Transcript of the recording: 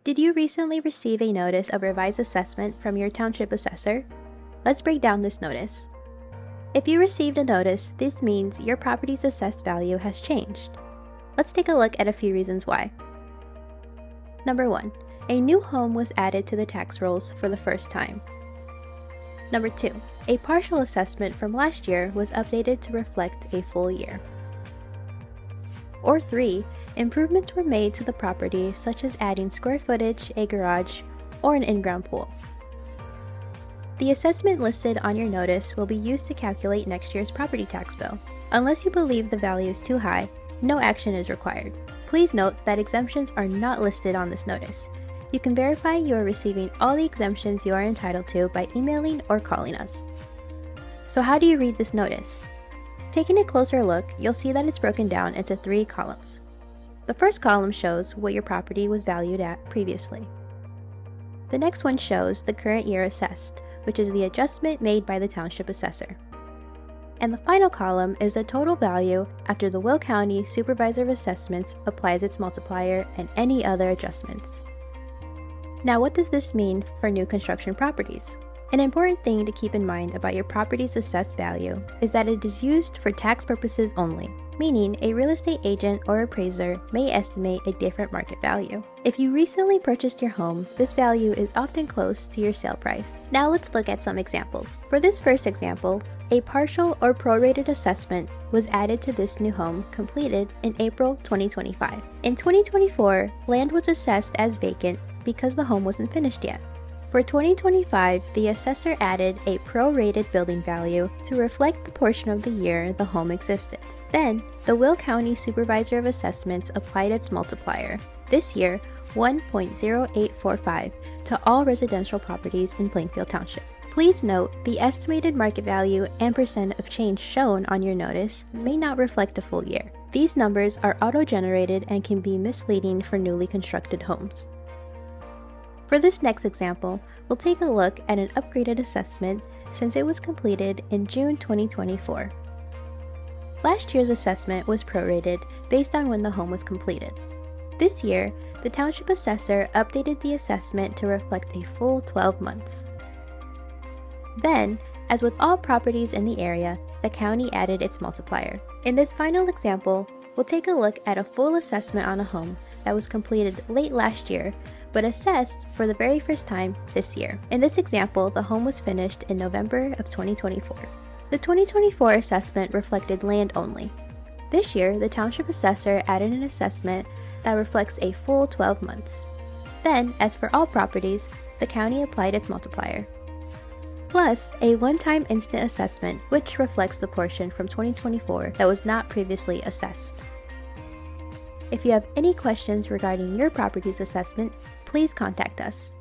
Did you recently receive a notice of revised assessment from your township assessor? Let's break down this notice. If you received a notice, this means your property's assessed value has changed. Let's take a look at a few reasons why. Number 1. A new home was added to the tax rolls for the first time. Number 2. A partial assessment from last year was updated to reflect a full year. Or 3. Improvements were made to the property, such as adding square footage, a garage, or an in-ground pool. The assessment listed on your notice will be used to calculate next year's property tax bill. Unless you believe the value is too high, no action is required. Please note that exemptions are not listed on this notice. You can verify you are receiving all the exemptions you are entitled to by emailing or calling us. So how do you read this notice? Taking a closer look, you'll see that it's broken down into 3 columns. The first column shows what your property was valued at previously. The next one shows the current year assessed, which is the adjustment made by the township assessor. And the final column is the total value after the Will County Supervisor of Assessments applies its multiplier and any other adjustments. Now, what does this mean for new construction properties? An important thing to keep in mind about your property's assessed value is that it is used for tax purposes only, meaning a real estate agent or appraiser may estimate a different market value. If you recently purchased your home, this value is often close to your sale price. Now let's look at some examples. For this first example, a partial or prorated assessment was added to this new home completed in April 2025. In 2024, land was assessed as vacant because the home wasn't finished yet. For 2025, the assessor added a prorated building value to reflect the portion of the year the home existed. Then, the Will County Supervisor of Assessments applied its multiplier, this year 1.0845, to all residential properties in Plainfield Township. Please note, the estimated market value and percent of change shown on your notice may not reflect a full year. These numbers are auto-generated and can be misleading for newly constructed homes. For this next example, we'll take a look at an upgraded assessment since it was completed in June 2024. Last year's assessment was prorated based on when the home was completed. This year, the township assessor updated the assessment to reflect a full 12 months. Then, as with all properties in the area, the county added its multiplier. In this final example, we'll take a look at a full assessment on a home that was completed late last year but assessed for the very first time this year. In this example, the home was finished in November of 2024. The 2024 assessment reflected land only. This year, the township assessor added an assessment that reflects a full 12 months. Then, as for all properties, the county applied its multiplier, plus a one-time instant assessment which reflects the portion from 2024 that was not previously assessed. If you have any questions regarding your property's assessment, please contact us.